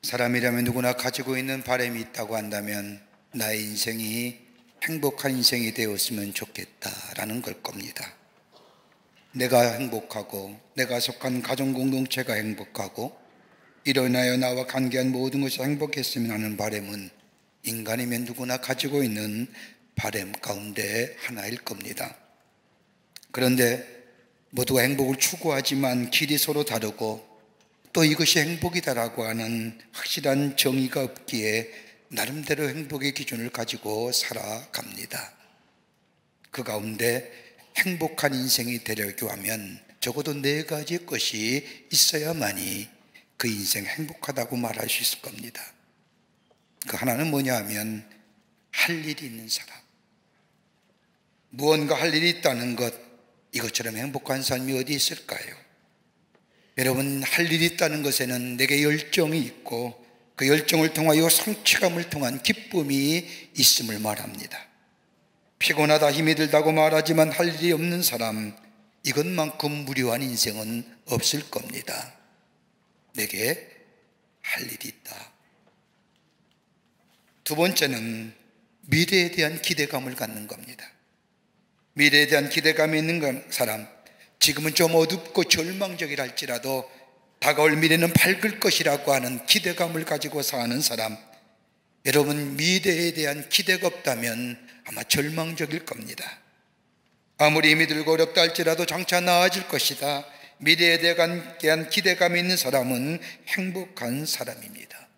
사람이라면 누구나 가지고 있는 바람이 있다고 한다면 나의 인생이 행복한 인생이 되었으면 좋겠다라는 걸 겁니다. 내가 행복하고 내가 속한 가정 공동체가 행복하고 이로 인하여 나와 관계한 모든 것이 행복했으면 하는 바람은 인간이면 누구나 가지고 있는 바람 가운데 하나일 겁니다. 그런데 모두가 행복을 추구하지만 길이 서로 다르고 또 이것이 행복이다라고 하는 확실한 정의가 없기에 나름대로 행복의 기준을 가지고 살아갑니다. 그 가운데 행복한 인생이 되려고 하면 적어도 4가지 것이 있어야만이 그 인생 행복하다고 말할 수 있을 겁니다. 그 하나는 뭐냐 하면 할 일이 있는 사람. 무언가 할 일이 있다는 것, 이것처럼 행복한 삶이 어디 있을까요? 여러분, 할 일이 있다는 것에는 내게 열정이 있고 그 열정을 통하여 성취감을 통한 기쁨이 있음을 말합니다. 피곤하다 힘이 들다고 말하지만 할 일이 없는 사람, 이것만큼 무료한 인생은 없을 겁니다. 내게 할 일이 있다. 두 번째는 미래에 대한 기대감을 갖는 겁니다. 미래에 대한 기대감이 있는 사람, 지금은 좀 어둡고 절망적이라 할지라도 다가올 미래는 밝을 것이라고 하는 기대감을 가지고 사는 사람, 여러분, 미래에 대한 기대가 없다면 아마 절망적일 겁니다. 아무리 힘이 들고 어렵다 할지라도 장차 나아질 것이다, 미래에 대한 기대감이 있는 사람은 행복한 사람입니다.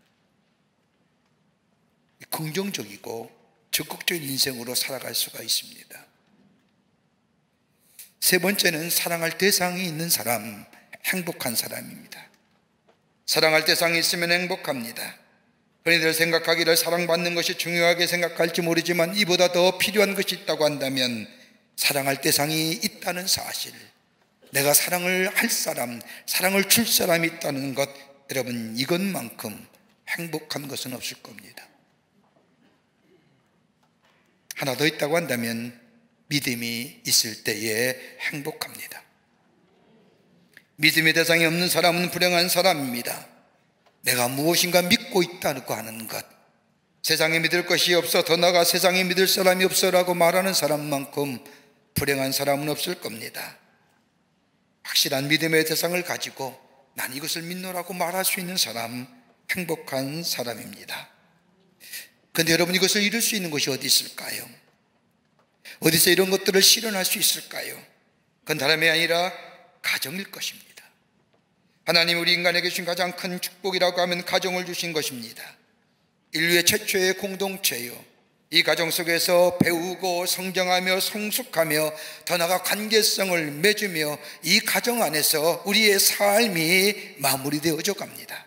긍정적이고 적극적인 인생으로 살아갈 수가 있습니다. 세 번째는 사랑할 대상이 있는 사람, 행복한 사람입니다. 사랑할 대상이 있으면 행복합니다. 흔히들 생각하기를 사랑받는 것이 중요하게 생각할지 모르지만 이보다 더 필요한 것이 있다고 한다면 사랑할 대상이 있다는 사실, 내가 사랑을 할 사람, 사랑을 줄 사람이 있다는 것, 여러분, 이것만큼 행복한 것은 없을 겁니다. 하나 더 있다고 한다면 믿음이 있을 때에 행복합니다. 믿음의 대상이 없는 사람은 불행한 사람입니다. 내가 무엇인가 믿고 있다고 하는 것, 세상에 믿을 것이 없어, 더 나아가 세상에 믿을 사람이 없어라고 말하는 사람만큼 불행한 사람은 없을 겁니다. 확실한 믿음의 대상을 가지고 난 이것을 믿노라고 말할 수 있는 사람, 행복한 사람입니다. 그런데 여러분, 이것을 이룰 수 있는 것이 어디 있을까요? 어디서 이런 것들을 실현할 수 있을까요? 그건 다름이 아니라 가정일 것입니다. 하나님 우리 인간에게 주신 가장 큰 축복이라고 하면 가정을 주신 것입니다. 인류의 최초의 공동체요, 이 가정 속에서 배우고 성장하며 성숙하며 더 나아가 관계성을 맺으며 이 가정 안에서 우리의 삶이 마무리되어져 갑니다.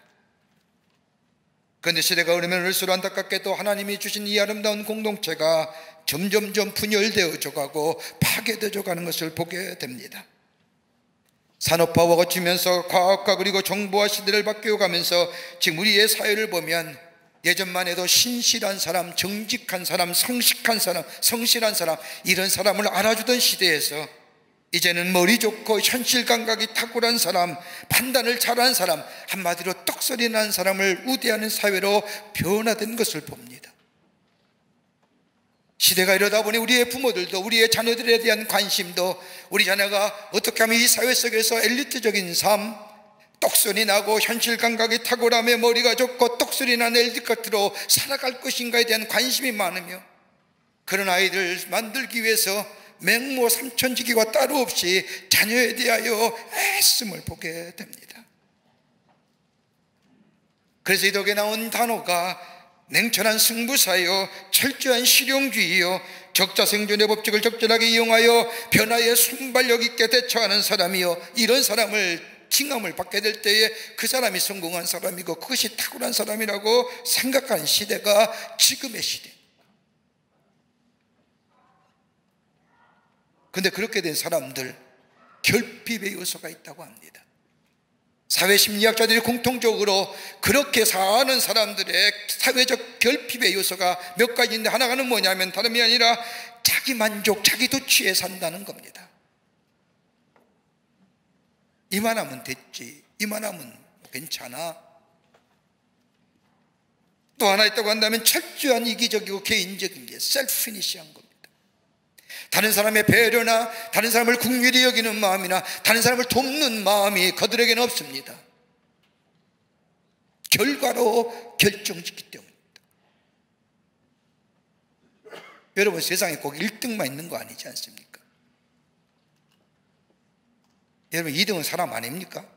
그런데 시대가 흐르면 흐를수록 안타깝게도 하나님이 주신 이 아름다운 공동체가 점점점 분열되어져 가고 파괴되어져 가는 것을 보게 됩니다. 산업화가 거치면서 과학과 그리고 정보화 시대를 바뀌어가면서 지금 우리의 사회를 보면 예전만 해도 신실한 사람, 정직한 사람, 성실한 사람, 이런 사람을 알아주던 시대에서 이제는 머리 좋고 현실 감각이 탁월한 사람, 판단을 잘하는 사람, 한마디로 떡소리 나는 사람을 우대하는 사회로 변화된 것을 봅니다. 시대가 이러다 보니 우리의 부모들도 우리의 자녀들에 대한 관심도, 우리 자녀가 어떻게 하면 이 사회 속에서 엘리트적인 삶, 똑소리 나고 현실 감각이 탁월하며 머리가 좋고 똑소리 나는 엘리트 겉으로 살아갈 것인가에 대한 관심이 많으며, 그런 아이들 만들기 위해서 맹모 삼천지기가 따로 없이 자녀에 대하여 애씀을 보게 됩니다. 그래서 이 덕에 나온 단어가 냉철한 승부사요, 철저한 실용주의요, 적자생존의 법칙을 적절하게 이용하여 변화에 순발력 있게 대처하는 사람이요, 이런 사람을 칭함을 받게 될 때에 그 사람이 성공한 사람이고 그것이 탁월한 사람이라고 생각하는 시대가 지금의 시대. 그런데 그렇게 된 사람들, 결핍의 요소가 있다고 합니다. 사회심리학자들이 공통적으로 그렇게 사는 사람들의 사회적 결핍의 요소가 몇 가지인데, 하나는 뭐냐면 다름이 아니라 자기 만족, 자기 도취에 산다는 겁니다. 이만하면 됐지, 이만하면 괜찮아, 또 하나 있다고 한다면 철저한 이기적이고 개인적인 게 셀피니시한 겁니다. 다른 사람의 배려나 다른 사람을 긍휼히 여기는 마음이나 다른 사람을 돕는 마음이 그들에게는 없습니다. 결과로 결정짓기 때문입니다. 여러분, 세상에 꼭 1등만 있는 거 아니지 않습니까? 여러분, 2등은 사람 아닙니까?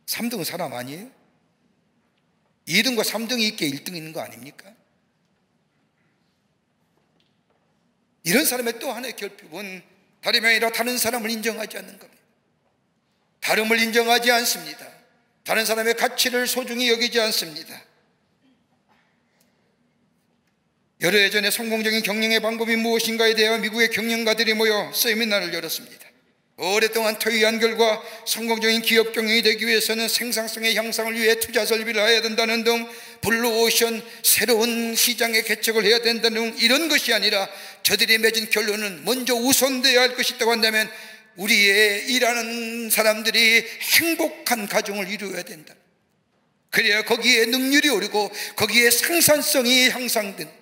3등은 사람 아니에요? 2등과 3등이 있기에 1등이 있는 거 아닙니까? 이런 사람의 또 하나의 결핍은 다름이 아니라 다른 사람을 인정하지 않는 겁니다. 다름을 인정하지 않습니다. 다른 사람의 가치를 소중히 여기지 않습니다. 여러 해 전에 성공적인 경영의 방법이 무엇인가에 대해 미국의 경영가들이 모여 세미나를 열었습니다. 오랫동안 토의한 결과 성공적인 기업 경영이 되기 위해서는 생산성의 향상을 위해 투자 설비를 해야 된다는 등 블루오션 새로운 시장의 개척을 해야 된다는 등 이런 것이 아니라 저들이 맺은 결론은 먼저 우선되어야 할 것이 있다고 한다면 우리의 일하는 사람들이 행복한 가정을 이루어야 된다. 그래야 거기에 능률이 오르고 거기에 생산성이 향상된다.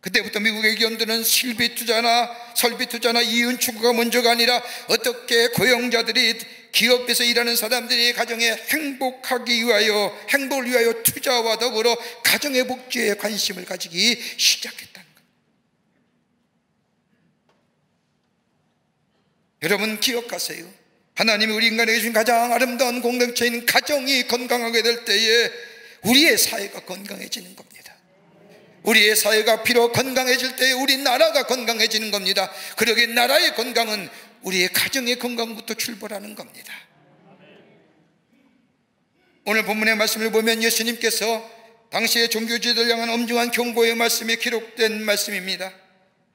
그때부터 미국의 의견들은 설비 투자나 이윤 추구가 먼저가 아니라 어떻게 고용자들이 기업에서 일하는 사람들이 가정에 행복을 위하여 투자와 더불어 가정의 복지에 관심을 가지기 시작했다는 것. 여러분 기억하세요. 하나님이 우리 인간에게 주신 가장 아름다운 공동체인 가정이 건강하게 될 때에 우리의 사회가 건강해지는 겁니다. 우리의 사회가 비록 건강해질 때 우리 나라가 건강해지는 겁니다. 그러기에 나라의 건강은 우리의 가정의 건강부터 출발하는 겁니다. 오늘 본문의 말씀을 보면 예수님께서 당시의 종교지도를 향한 엄중한 경고의 말씀이 기록된 말씀입니다.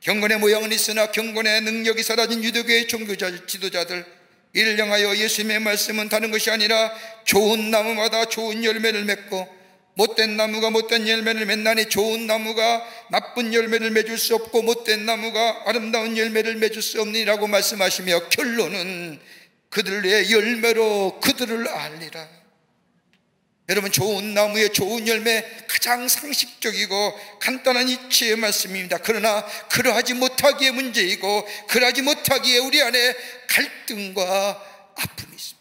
경건의 모양은 있으나 경건의 능력이 사라진 유대교의 지도자들, 이를 향하여 예수님의 말씀은 다른 것이 아니라 좋은 나무마다 좋은 열매를 맺고 못된 나무가 못된 열매를 맺나니 좋은 나무가 나쁜 열매를 맺을 수 없고 못된 나무가 아름다운 열매를 맺을 수 없느니라고 말씀하시며 결론은 그들의 열매로 그들을 알리라. 여러분, 좋은 나무의 좋은 열매, 가장 상식적이고 간단한 이치의 말씀입니다. 그러나 그러하지 못하기에 문제이고 그러하지 못하기에 우리 안에 갈등과 아픔이 있습니다.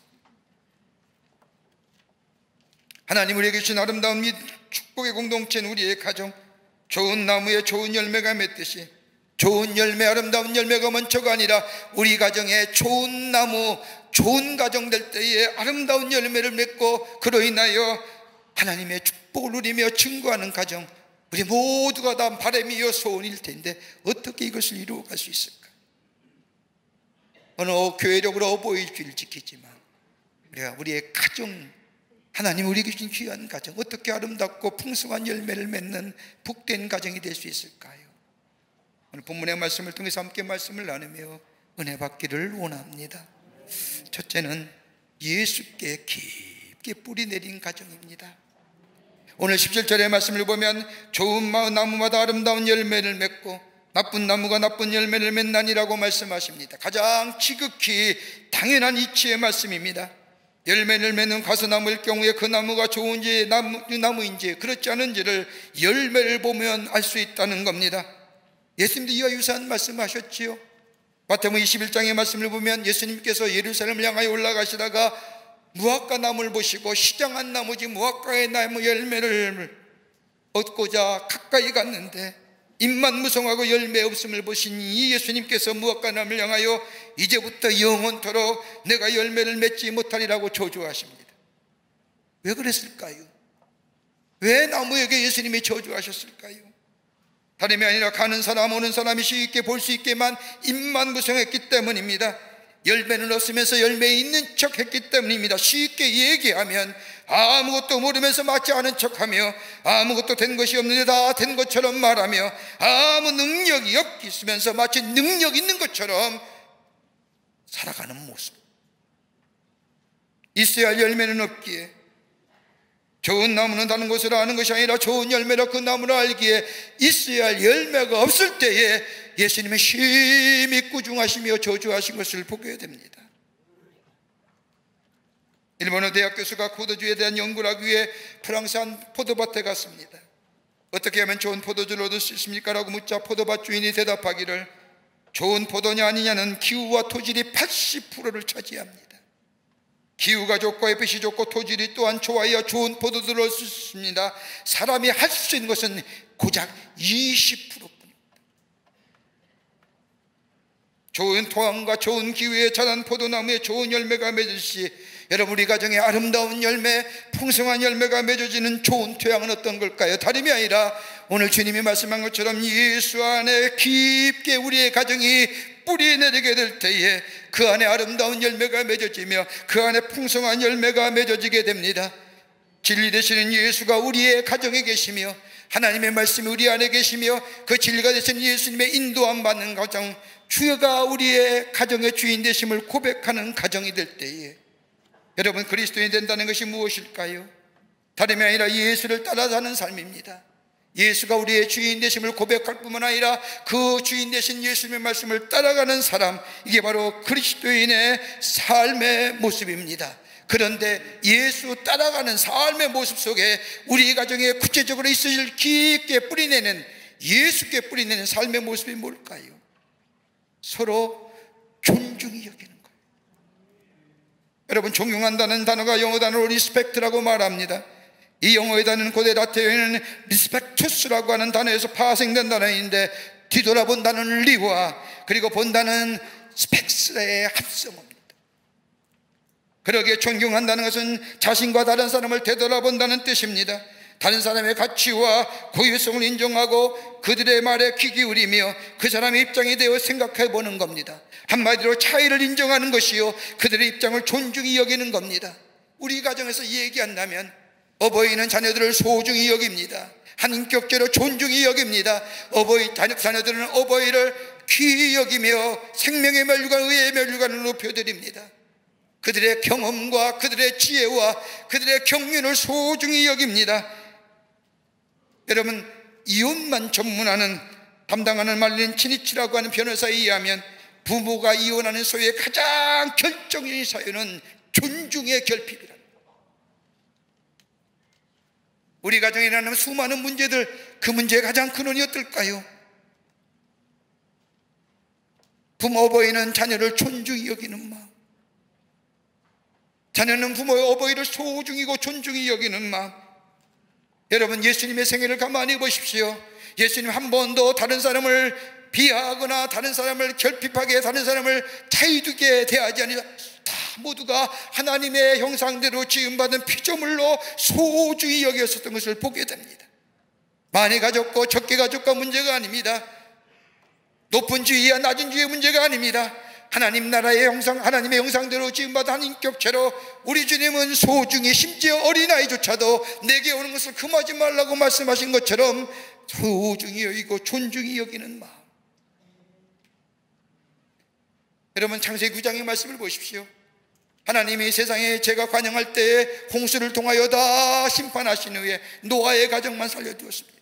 하나님 우리에게 주신 아름다운 축복의 공동체는 우리의 가정, 좋은 나무에 좋은 열매가 맺듯이 좋은 열매, 아름다운 열매가 먼저가 아니라 우리 가정에 좋은 나무, 좋은 가정 될 때에 아름다운 열매를 맺고 그로 인하여 하나님의 축복을 누리며 증거하는 가정, 우리 모두가 다 바람이요 소원일 텐데 어떻게 이것을 이루어갈 수 있을까? 어느 교회력으로 보이주를 지키지만 우리가 우리의 가정, 하나님 우리에게 주신 귀한 가정, 어떻게 아름답고 풍성한 열매를 맺는 복된 가정이 될 수 있을까요? 오늘 본문의 말씀을 통해서 함께 말씀을 나누며 은혜 받기를 원합니다. 첫째는 예수께 깊게 뿌리 내린 가정입니다. 오늘 17절의 말씀을 보면 좋은 나무마다 아름다운 열매를 맺고 나쁜 나무가 나쁜 열매를 맺나니라고 말씀하십니다. 가장 지극히 당연한 이치의 말씀입니다. 열매를 맺는 과수나무일 경우에 그 나무가 좋은지 나무인지 그렇지 않은지를 열매를 보면 알 수 있다는 겁니다. 예수님도 이와 유사한 말씀하셨지요. 마태복음 21장의 말씀을 보면 예수님께서 예루살렘을 향하여 올라가시다가 무화과 나무를 보시고 시장한 나무지 무화과의 나무 열매를 얻고자 가까이 갔는데 입만 무성하고 열매 없음을 보신 이 예수님께서 무화과 나무를 향하여 이제부터 영원토록 내가 열매를 맺지 못하리라고 저주하십니다. 왜 그랬을까요? 왜 나무에게 예수님이 저주하셨을까요? 다름이 아니라 가는 사람 오는 사람이 쉽게 볼 수 있게만 입만 무성했기 때문입니다. 열매는 없으면서 열매 있는 척 했기 때문입니다. 쉽게 얘기하면 아무것도 모르면서 맞지 않은 척하며 아무것도 된 것이 없는데 다 된 것처럼 말하며 아무 능력이 없으면서 마치 능력 있는 것처럼 살아가는 모습. 있어야 할 열매는 없기에 좋은 나무는 다른 것을 아는 것이 아니라 좋은 열매로 그 나무를 알기에 있어야 할 열매가 없을 때에 예수님의 심히 꾸중하시며 저주하신 것을 보게 됩니다. 일본어 대학 교수가 포도주에 대한 연구를 하기 위해 프랑스 한 포도밭에 갔습니다. 어떻게 하면 좋은 포도주를 얻을 수 있습니까? 라고 묻자 포도밭 주인이 대답하기를 좋은 포도냐 아니냐는 기후와 토질이 80%를 차지합니다. 기후가 좋고 햇빛이 좋고 토질이 또한 좋아야 좋은 포도주를 얻을 수 있습니다. 사람이 할 수 있는 것은 고작 20%뿐입니다. 좋은 토양과 좋은 기후에 자란 포도나무에 좋은 열매가 맺을시 여러분 우리 가정에 아름다운 열매, 풍성한 열매가 맺어지는 좋은 토양은 어떤 걸까요? 다름이 아니라 오늘 주님이 말씀한 것처럼 예수 안에 깊게 우리의 가정이 뿌리 내리게 될 때에 그 안에 아름다운 열매가 맺어지며 그 안에 풍성한 열매가 맺어지게 됩니다. 진리 되시는 예수가 우리의 가정에 계시며 하나님의 말씀이 우리 안에 계시며 그 진리가 되시는 예수님의 인도함 받는 가정, 주가 우리의 가정의 주인 되심을 고백하는 가정이 될 때에 여러분 그리스도인이 된다는 것이 무엇일까요? 다름이 아니라 예수를 따라 사는 삶입니다. 예수가 우리의 주인 되심을 고백할 뿐만 아니라 그 주인 되신 예수님의 말씀을 따라가는 사람, 이게 바로 그리스도인의 삶의 모습입니다. 그런데 예수 따라가는 삶의 모습 속에 우리 가정에 구체적으로 있으실 깊게 뿌리내는, 예수께 뿌리내는 삶의 모습이 뭘까요? 서로 존중히 여기는 거예요. 여러분 존경한다는 단어가 영어 단어로 리스펙트라고 말합니다. 이 영어의 단어는 고대 라틴어에는 리스펙투스라고 하는 단어에서 파생된 단어인데 뒤돌아본다는 리와 그리고 본다는 스펙스의 합성어입니다. 그러기에 존경한다는 것은 자신과 다른 사람을 되돌아본다는 뜻입니다. 다른 사람의 가치와 고유성을 인정하고 그들의 말에 귀 기울이며 그 사람의 입장에 대해 생각해 보는 겁니다. 한마디로 차이를 인정하는 것이요 그들의 입장을 존중히 여기는 겁니다. 우리 가정에서 얘기한다면 어버이는 자녀들을 소중히 여깁니다. 한 인격제로 존중히 여깁니다. 자녀들은 어버이를 귀히 여기며 생명의 멸류관, 의의 멸류관을 높여드립니다. 그들의 경험과 그들의 지혜와 그들의 경륜을 소중히 여깁니다. 여러분 이혼만 전문하는 담당하는 말린 친이치라고 하는 변호사에 의하면 부모가 이혼하는 소유의 가장 결정적인 사유는 존중의 결핍이랍니다. 우리 가정에 일어나는 수많은 문제들, 그 문제의 가장 근원이 어떨까요? 부모 어버이는 자녀를 존중히 여기는 마음, 자녀는 부모의 어버이를 소중히고 존중히 여기는 마음. 여러분 예수님의 생애를 가만히 보십시오. 예수님 한 번도 다른 사람을 비하하거나 다른 사람을 결핍하게, 다른 사람을 차이두게 대하지 아니라 다 모두가 하나님의 형상대로 지음받은 피조물로 소중히 여겼었던 것을 보게 됩니다. 많이 가졌고 적게 가졌고 문제가 아닙니다. 높은 지위와 낮은 지위의 문제가 아닙니다. 하나님 나라의 형상, 하나님의 형상대로 지음받은 한 인격체로 우리 주님은 소중히, 심지어 어린아이조차도 내게 오는 것을 금하지 말라고 말씀하신 것처럼 소중히 여기고 존중히 여기는 마음. 여러분 창세기 9장의 말씀을 보십시오. 하나님이 세상에 죄가 관영할 때에 홍수를 통하여 다 심판하신 후에 노아의 가정만 살려두었습니다.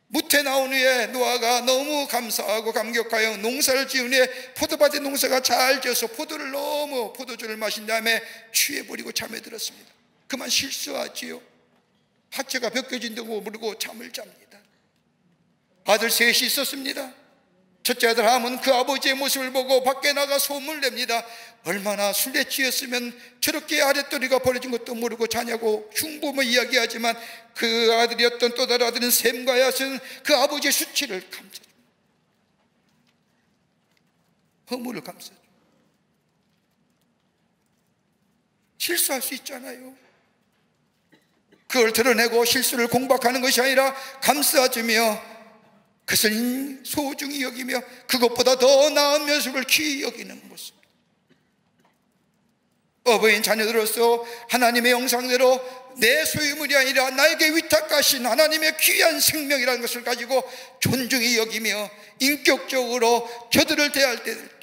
무태 나온 후에 노아가 너무 감사하고 감격하여 농사를 지은 후에 포도밭에 농사가 잘 지어서 포도주를 마신 다음에 취해버리고 잠에 들었습니다. 그만 실수하지요. 하체가 벗겨진다고 모르고 잠을 잡니다. 아들 셋이 있었습니다. 첫째 아들 함은 그 아버지의 모습을 보고 밖에 나가 소문을 냅니다. 얼마나 술에 취했으면 저렇게 아랫도리가 벌어진 것도 모르고 자냐고 흉보며 이야기하지만 그 아들이었던 또 다른 아들은 셈과 얏은 그 아버지의 수치를 감싸줍니다. 허물을 감싸줍니다. 실수할 수 있잖아요. 그걸 드러내고 실수를 공박하는 것이 아니라 감싸주며 그것을 소중히 여기며 그것보다 더 나은 모습을 귀히 여기는 모습. 어버이인 자녀들로서 하나님의 형상대로 내 소유물이 아니라 나에게 위탁하신 하나님의 귀한 생명이라는 것을 가지고 존중히 여기며 인격적으로 저들을 대할 때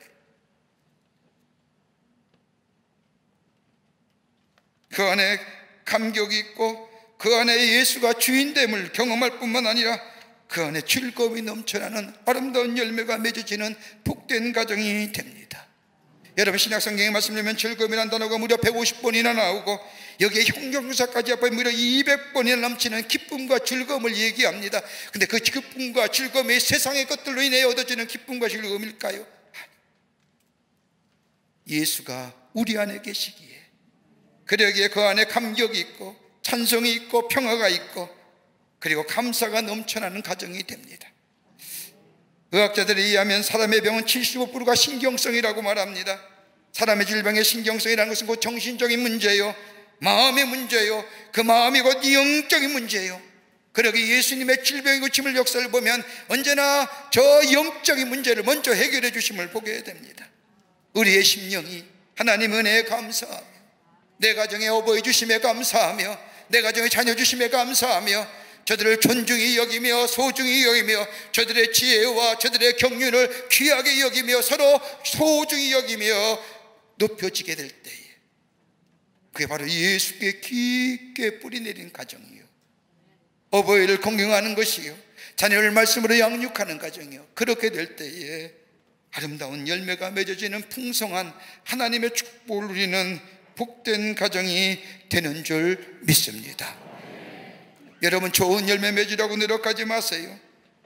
그 안에 감격이 있고 그 안에 예수가 주인됨을 경험할 뿐만 아니라 그 안에 즐거움이 넘쳐나는 아름다운 열매가 맺어지는 복된 가정이 됩니다. 여러분, 신약성경에 말씀드리면 즐거움이라는 단어가 무려 150번이나 나오고 여기에 형용사까지 합해 무려 200번이나 넘치는 기쁨과 즐거움을 얘기합니다. 근데 그 기쁨과 즐거움이 세상의 것들로 인해 얻어지는 기쁨과 즐거움일까요? 예수가 우리 안에 계시기에, 그러기에 그 안에 감격이 있고 찬송이 있고 평화가 있고 그리고 감사가 넘쳐나는 가정이 됩니다. 의학자들에 의하면 사람의 병은 75%가 신경성이라고 말합니다. 사람의 질병의 신경성이라는 것은 곧 정신적인 문제요, 마음의 문제요, 그 마음이 곧 영적인 문제요. 그러기 예수님의 질병이 고침을 역사를 보면 언제나 저 영적인 문제를 먼저 해결해 주심을 보게 됩니다. 우리의 심령이 하나님 은혜에 감사하며, 내 가정에 어버이 주심에 감사하며, 내 가정에 자녀 주심에 감사하며, 저들을 존중히 여기며 소중히 여기며 저들의 지혜와 저들의 경륜을 귀하게 여기며 서로 소중히 여기며 높여지게 될 때에, 그게 바로 예수께 깊게 뿌리내린 가정이요, 어버이를 공경하는 것이요, 자녀를 말씀으로 양육하는 가정이요, 그렇게 될 때에 아름다운 열매가 맺어지는 풍성한 하나님의 축복을 누리는 복된 가정이 되는 줄 믿습니다. 여러분, 좋은 열매 맺으라고 노력하지 마세요.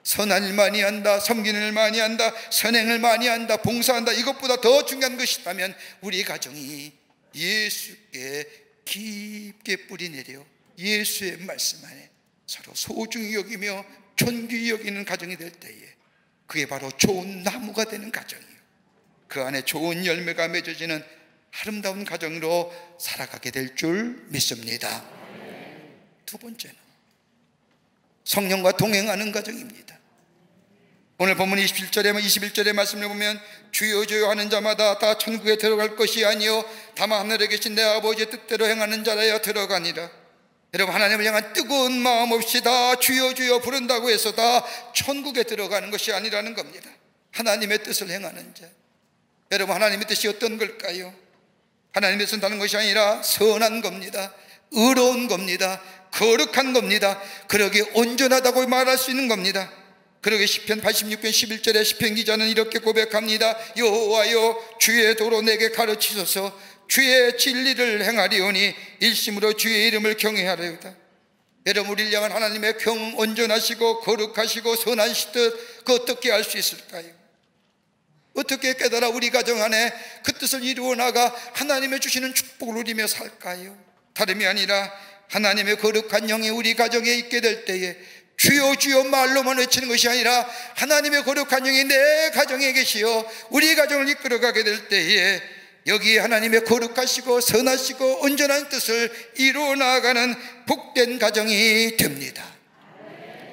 선한 일 많이 한다, 섬기는 일 많이 한다, 선행을 많이 한다, 봉사한다, 이것보다 더 중요한 것이 있다면 우리 가정이 예수께 깊게 뿌리내려 예수의 말씀 안에 서로 소중히 여기며 존귀히 여기는 가정이 될 때에, 그게 바로 좋은 나무가 되는 가정이에요. 그 안에 좋은 열매가 맺어지는 아름다운 가정으로 살아가게 될 줄 믿습니다. 두 번째는 성령과 동행하는 가정입니다. 오늘 본문 21절의 말씀을 보면 주여 주여 하는 자마다 다 천국에 들어갈 것이 아니요 다만 하늘에 계신 내 아버지의 뜻대로 행하는 자라야 들어가니라. 여러분, 하나님을 향한 뜨거운 마음 없이 다 주여 주여 부른다고 해서 다 천국에 들어가는 것이 아니라는 겁니다. 하나님의 뜻을 행하는 자. 여러분, 하나님의 뜻이 어떤 걸까요? 하나님의 뜻은 다른 것이 아니라 선한 겁니다. 의로운 겁니다. 거룩한 겁니다. 그러기에 온전하다고 말할 수 있는 겁니다. 그러기에 시편 86편 11절에 시편 기자는 이렇게 고백합니다. 여호와여, 주의 도로 내게 가르치소서. 주의 진리를 행하리오니 일심으로 주의 이름을 경외하리로다. 여러분, 우리를 향한 하나님의 온전하시고 거룩하시고 선하신 뜻, 그 어떻게 알 수 있을까요? 어떻게 깨달아 우리 가정 안에 그 뜻을 이루어 나가 하나님의 주시는 축복을 누리며 살까요? 다름이 아니라 하나님의 거룩한 영이 우리 가정에 있게 될 때에 주여 주여 말로만 외치는 것이 아니라 하나님의 거룩한 영이 내 가정에 계시어 우리 가정을 이끌어가게 될 때에 여기에 하나님의 거룩하시고 선하시고 온전한 뜻을 이루어 나아가는 복된 가정이 됩니다.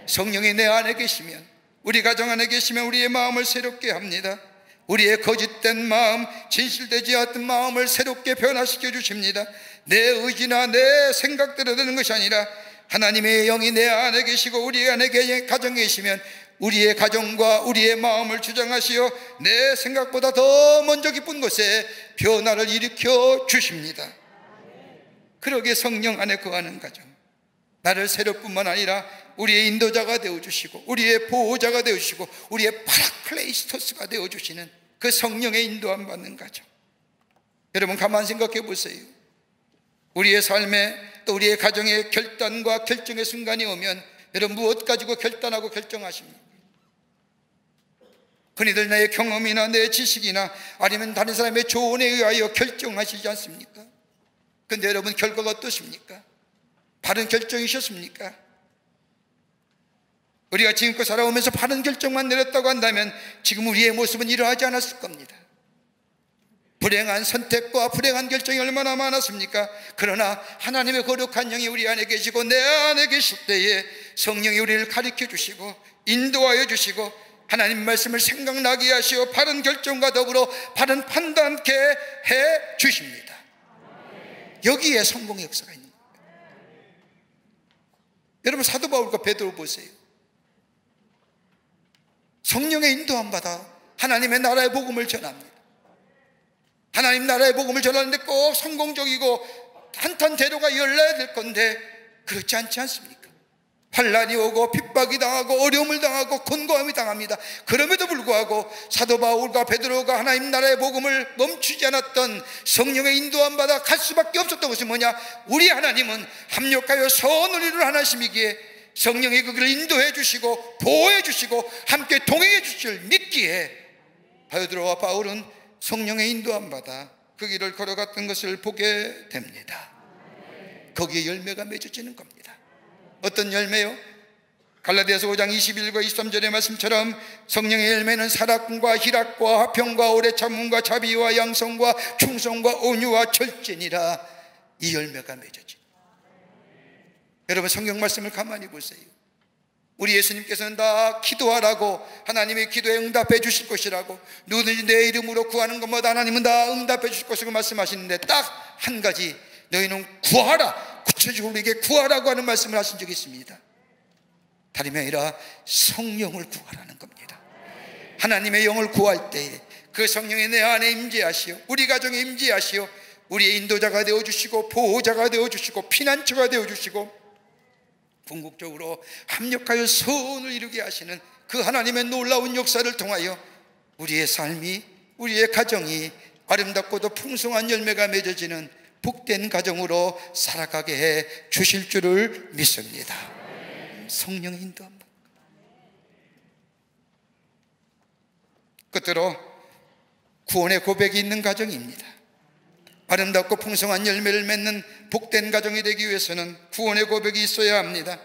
성령이 내 안에 계시면, 우리 가정 안에 계시면 우리의 마음을 새롭게 합니다. 우리의 거짓된 마음, 진실되지 않던 마음을 새롭게 변화시켜 주십니다. 내 의지나 내 생각대로 되는 것이 아니라 하나님의 영이 내 안에 계시고 우리 안에 가정에 계시면 우리의 가정과 우리의 마음을 주장하시어 내 생각보다 더 먼저 기쁜 곳에 변화를 일으켜 주십니다. 그러기에 성령 안에 거하는 가정, 나를 새롭뿐만 아니라 우리의 인도자가 되어주시고 우리의 보호자가 되어주시고 우리의 파라클레이스토스가 되어주시는 그 성령의 인도함 받는 가정. 여러분, 가만 생각해 보세요. 우리의 삶에 또 우리의 가정의 결단과 결정의 순간이 오면 여러분, 무엇 가지고 결단하고 결정하십니까? 흔히들 내 경험이나 내 지식이나 아니면 다른 사람의 조언에 의하여 결정하시지 않습니까? 그런데 여러분, 결과가 어떠십니까? 바른 결정이셨습니까? 우리가 지금껏 살아오면서 바른 결정만 내렸다고 한다면 지금 우리의 모습은 이러하지 않았을 겁니다. 불행한 선택과 불행한 결정이 얼마나 많았습니까? 그러나 하나님의 거룩한 영이 우리 안에 계시고 내 안에 계실 때에 성령이 우리를 가르쳐 주시고 인도하여 주시고 하나님 말씀을 생각나게 하시어 바른 결정과 더불어 바른 판단케 해 주십니다. 여기에 성공의 역사가 있는 거예요. 여러분, 사도 바울과 베드로 보세요. 성령의 인도함 받아 하나님의 나라의 복음을 전합니다. 하나님 나라의 복음을 전하는데 꼭 성공적이고 탄탄대로가 열려야 될 건데 그렇지 않지 않습니까? 환난이 오고 핍박이 당하고 어려움을 당하고 곤고함이 당합니다. 그럼에도 불구하고 사도 바울과 베드로가 하나님 나라의 복음을 멈추지 않았던, 성령의 인도함 받아 갈 수밖에 없었던 것이 뭐냐? 우리 하나님은 합력하여 선을 이루는 하나님이기에 성령이 그 길을 인도해 주시고 보호해 주시고 함께 동행해 주실 믿기에 베드로와 바울은 성령의 인도함 받아 그 길을 걸어갔던 것을 보게 됩니다. 거기에 열매가 맺어지는 겁니다. 어떤 열매요? 갈라디아서 5장 21과 23절의 말씀처럼 성령의 열매는 사랑과 희락과 화평과 오래 참음과 자비와 양성과 충성과 온유와 절제니라. 이 열매가 맺어집니다. 여러분, 성경 말씀을 가만히 보세요. 우리 예수님께서는 다 기도하라고, 하나님의 기도에 응답해 주실 것이라고, 누구든지 내 이름으로 구하는 것마다 하나님은 다 응답해 주실 것이라고 말씀하시는데, 딱 한 가지, 너희는 구하라, 구체적으로 우리에게 구하라고 하는 말씀을 하신 적이 있습니다. 다름이 아니라 성령을 구하라는 겁니다. 하나님의 영을 구할 때에 그 성령이 내 안에 임재하시오, 우리 가정에 임재하시오, 우리의 인도자가 되어주시고 보호자가 되어주시고 피난처가 되어주시고 궁극적으로 합력하여 선을 이루게 하시는 그 하나님의 놀라운 역사를 통하여 우리의 삶이, 우리의 가정이 아름답고도 풍성한 열매가 맺어지는 복된 가정으로 살아가게 해 주실 줄을 믿습니다. 성령의 인도합니다. 끝으로 구원의 고백이 있는 가정입니다. 아름답고 풍성한 열매를 맺는 복된 가정이 되기 위해서는 구원의 고백이 있어야 합니다.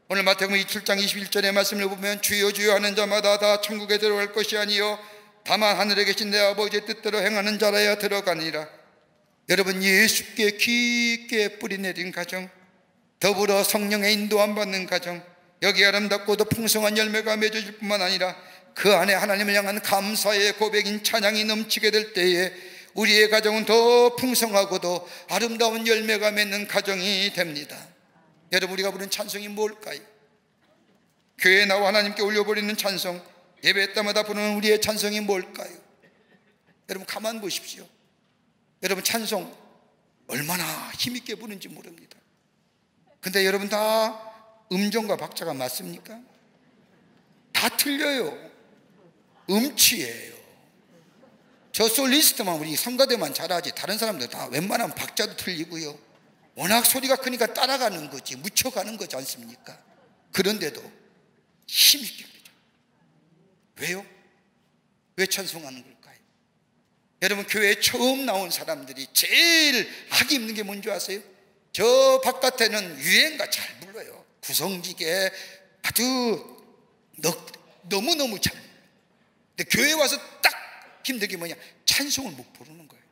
오늘 마태복음 27장 21절의 말씀을 보면 주여 주여 하는 자마다 다 천국에 들어갈 것이 아니요 다만 하늘에 계신 내 아버지의 뜻대로 행하는 자라야 들어가니라. 여러분, 예수께 깊게 뿌리내린 가정, 더불어 성령의 인도함 받는 가정, 여기 아름답고도 풍성한 열매가 맺어질 뿐만 아니라 그 안에 하나님을 향한 감사의 고백인 찬양이 넘치게 될 때에 우리의 가정은 더 풍성하고도 아름다운 열매가 맺는 가정이 됩니다. 여러분, 우리가 부르는 찬송이 뭘까요? 교회에 나와 하나님께 올려버리는 찬송, 예배 때마다 부르는 우리의 찬송이 뭘까요? 여러분, 가만 보십시오. 여러분, 찬송 얼마나 힘있게 부르는지 모릅니다. 근데 여러분, 다 음정과 박자가 맞습니까? 다 틀려요. 음치예요. 저 솔리스트만, 우리 성가대만 잘하지 다른 사람들 다 웬만하면 박자도 틀리고요, 워낙 소리가 크니까 따라가는 거지, 묻혀가는 거지 않습니까? 그런데도 힘있게 부르죠. 왜요? 왜 찬송하는 걸까요? 여러분, 교회에 처음 나온 사람들이 제일 하기 힘든 게 뭔지 아세요? 저 바깥에는 유행가 잘 불러요. 구성지게 아주 너무너무 잘. 근데 교회 와서 딱 힘든 게 뭐냐? 찬송을 못 부르는 거예요.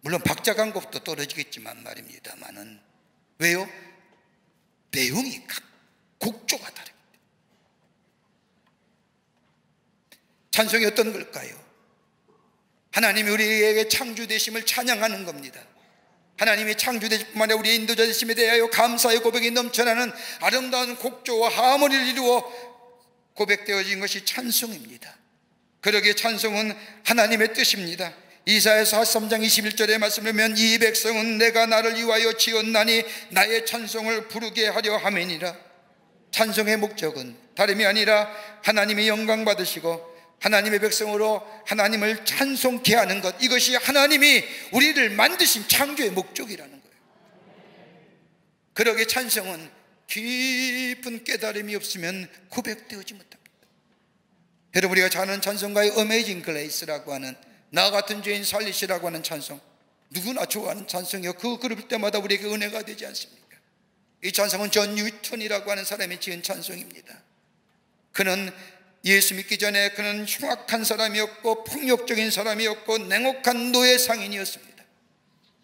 물론 박자 감각도 떨어지겠지만 말입니다만은. 왜요? 내용이 각 곡조가 다릅니다. 찬송이 어떤 걸까요? 하나님이 우리에게 창조되심을 찬양하는 겁니다. 하나님이 창조되실 뿐만 아니라 우리의 인도자 되심에 대하여 감사의 고백이 넘쳐나는 아름다운 곡조와 하모니를 이루어 고백되어진 것이 찬송입니다. 그러기에 찬송은 하나님의 뜻입니다. 이사야서 43장 21절의 말씀을 보면 이 백성은 내가 나를 위하여 지었나니 나의 찬송을 부르게 하려 함이니라. 찬송의 목적은 다름이 아니라 하나님의 영광 받으시고 하나님의 백성으로 하나님을 찬송케 하는 것, 이것이 하나님이 우리를 만드신 창조의 목적이라는 거예요. 그러기에 찬송은 깊은 깨달음이 없으면 고백되어지 못합니다. 여러분, 우리가 잘 아는 찬송가의 어메이징 그레이스라고 하는, 나 같은 죄인 살리시라고 하는 찬송, 누구나 좋아하는 찬송이요, 그 그럴 때마다 우리에게 은혜가 되지 않습니까? 이 찬송은 존 뉴턴이라고 하는 사람이 지은 찬송입니다. 그는 예수 믿기 전에 그는 흉악한 사람이었고 폭력적인 사람이었고 냉혹한 노예 상인이었습니다.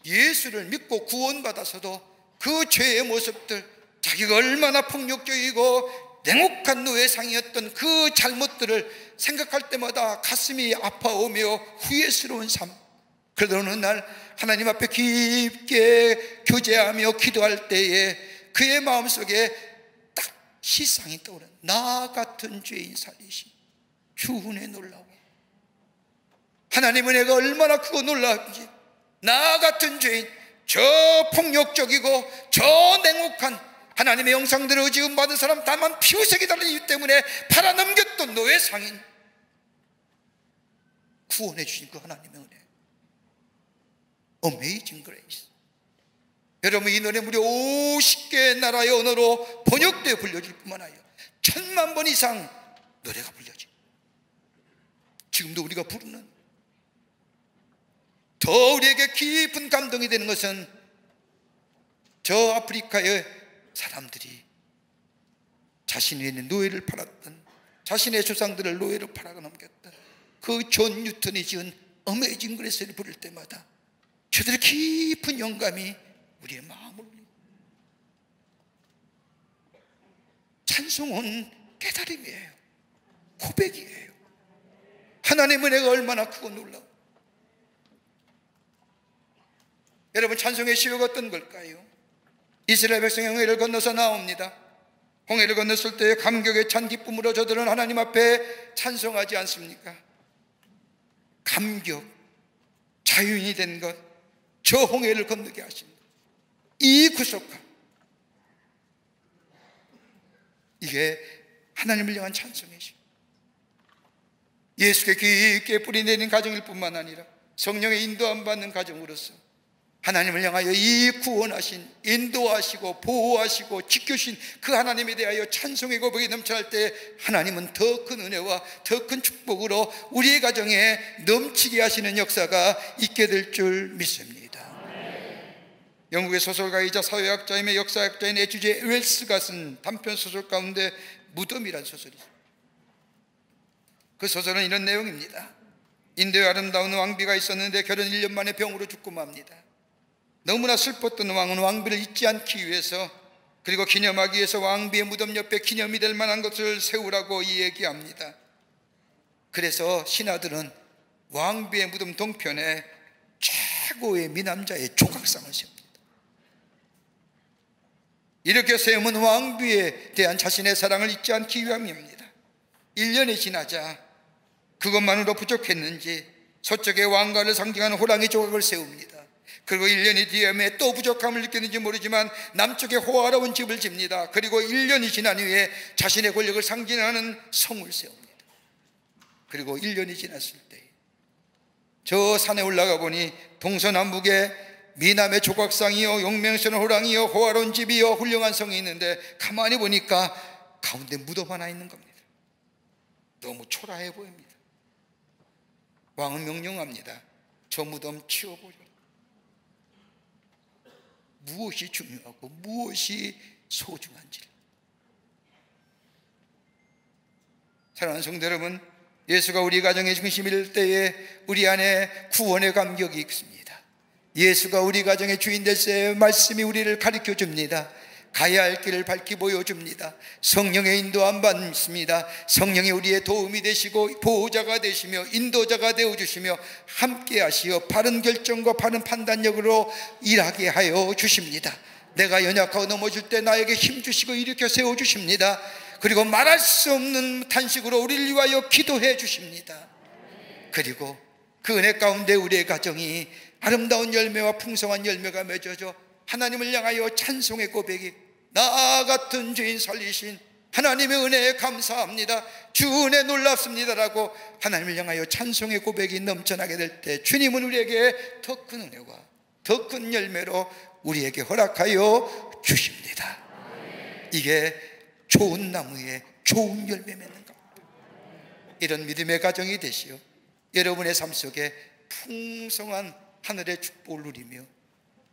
예수를 믿고 구원받아서도 그 죄의 모습들, 자기가 얼마나 폭력적이고 냉혹한 노예 상이었던 그 잘못들을 생각할 때마다 가슴이 아파오며 후회스러운 삶. 그러다 어느 날 하나님 앞에 깊게 교제하며 기도할 때에 그의 마음속에 딱 희상이 떠오르는, 나 같은 죄인 살리시, 주은혜 놀라워. 하나님은 내가 얼마나 크고 놀라운지, 나 같은 죄인, 저 폭력적이고 저 냉혹한 하나님의 형상대로 지음받은 사람 다만 피우색이 다른 이유 때문에 팔아넘겼던 노예 상인 구원해 주신 그 하나님의 은혜, Amazing Grace. 여러분, 이 노래 무려 50개의 나라의 언어로 번역되어 불려질 뿐만 아니라 1000만 번 이상 노래가 불려져. 지금도 우리가 부르는, 더 우리에게 깊은 감동이 되는 것은 저 아프리카의 사람들이 자신의 노예를 팔았던, 자신의 조상들을 노예로 팔아가 넘겼던 그 존 뉴턴이 지은 어메이징 그레이스를 부를 때마다 저들의 깊은 영감이 우리의 마음을 울립니다. 찬송은 깨달음이에요. 고백이에요. 하나님의 은혜가 얼마나 크고 놀라워. 여러분, 찬송의 시효가 어떤 걸까요? 이스라엘 백성이 홍해를 건너서 나옵니다. 홍해를 건넜을 때 감격에 찬 기쁨으로 저들은 하나님 앞에 찬송하지 않습니까? 감격, 자유인이 된 것, 저 홍해를 건너게 하신 이 구속감, 이게 하나님을 향한 찬송이죠. 예수께 깊게 뿌리내린 가정일 뿐만 아니라 성령의 인도함 받는 가정으로서 하나님을 향하여 이 구원하신, 인도하시고 보호하시고 지켜주신 그 하나님에 대하여 찬송의 고백이 넘쳐날 때 하나님은 더 큰 은혜와 더 큰 축복으로 우리의 가정에 넘치게 하시는 역사가 있게 될 줄 믿습니다. 영국의 소설가이자 사회학자이며 역사학자인 H.G. 웰스가 쓴 단편 소설 가운데 무덤이란 소설이 있습니다. 그 소설은 이런 내용입니다. 인도의 아름다운 왕비가 있었는데 결혼 1년 만에 병으로 죽고 맙니다. 너무나 슬펐던 왕은 왕비를 잊지 않기 위해서, 그리고 기념하기 위해서 왕비의 무덤 옆에 기념이 될 만한 것을 세우라고 이야기합니다. 그래서 신하들은 왕비의 무덤 동편에 최고의 미남자의 조각상을 세웁니다. 이렇게 세우면 왕비에 대한 자신의 사랑을 잊지 않기 위함입니다. 1년이 지나자 그것만으로 부족했는지 서쪽의 왕가를 상징하는 호랑이 조각을 세웁니다. 그리고 1년이 뒤에 또 부족함을 느꼈는지 모르지만 남쪽에 호화로운 집을 집니다. 그리고 1년이 지난 후에 자신의 권력을 상징하는 성을 세웁니다. 그리고 1년이 지났을 때 저 산에 올라가 보니 동서남북에 미남의 조각상이요, 용맹스러운 호랑이요, 호화로운 집이요, 훌륭한 성이 있는데 가만히 보니까 가운데 무덤 하나 있는 겁니다. 너무 초라해 보입니다. 왕은 명령합니다. 저 무덤 치워보려. 무엇이 중요하고 무엇이 소중한지를. 사랑하는 성도 여러분, 예수가 우리 가정의 중심일 때에 우리 안에 구원의 감격이 있습니다. 예수가 우리 가정의 주인 될 때 말씀이 우리를 가르쳐 줍니다. 가야 할 길을 밝히 보여줍니다. 성령의 인도함 받습니다. 성령이 우리의 도움이 되시고 보호자가 되시며 인도자가 되어주시며 함께 하시어 바른 결정과 바른 판단력으로 일하게 하여 주십니다. 내가 연약하고 넘어질 때 나에게 힘주시고 일으켜 세워주십니다. 그리고 말할 수 없는 탄식으로 우리를 위하여 기도해 주십니다. 그리고 그 은혜 가운데 우리의 가정이 아름다운 열매와 풍성한 열매가 맺어져 하나님을 향하여 찬송의 고백이, 나 같은 죄인 살리신 하나님의 은혜에 감사합니다, 주 은혜 놀랍습니다라고 하나님을 향하여 찬송의 고백이 넘쳐나게 될 때 주님은 우리에게 더 큰 은혜와 더 큰 열매로 우리에게 허락하여 주십니다. 이게 좋은 나무에 좋은 열매 맺는 겁니다. 이런 믿음의 가정이 되시어 여러분의 삶 속에 풍성한 하늘의 축복을 누리며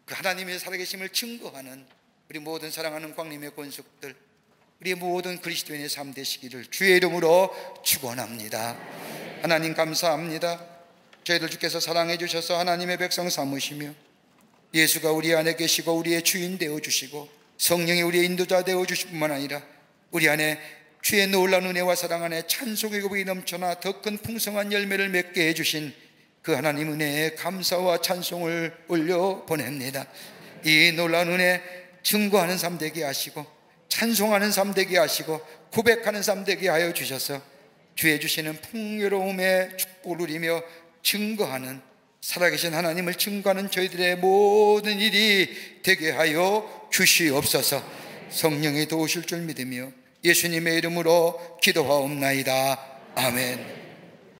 그 하나님의 살아계심을 증거하는 우리 모든 사랑하는 광림의 권속들, 우리 모든 그리스도인의 삶 되시기를 주의 이름으로 축원합니다. 하나님 감사합니다. 저희들 주께서 사랑해 주셔서 하나님의 백성 삼으시며 예수가 우리 안에 계시고 우리의 주인 되어주시고 성령이 우리의 인도자 되어주실 뿐만 아니라 우리 안에 주의 놀라운 은혜와 사랑 안에 찬송의 고백이 넘쳐나 더 큰 풍성한 열매를 맺게 해주신 그 하나님 은혜에 감사와 찬송을 올려 보냅니다. 이 놀라운 은혜 증거하는 삶 되게 하시고 찬송하는 삶 되게 하시고 고백하는 삶 되게 하여 주셔서 주의 주시는 풍요로움의 축복을 누리며 증거하는, 살아계신 하나님을 증거하는 저희들의 모든 일이 되게 하여 주시옵소서. 성령이 도우실 줄 믿으며 예수님의 이름으로 기도하옵나이다. 아멘.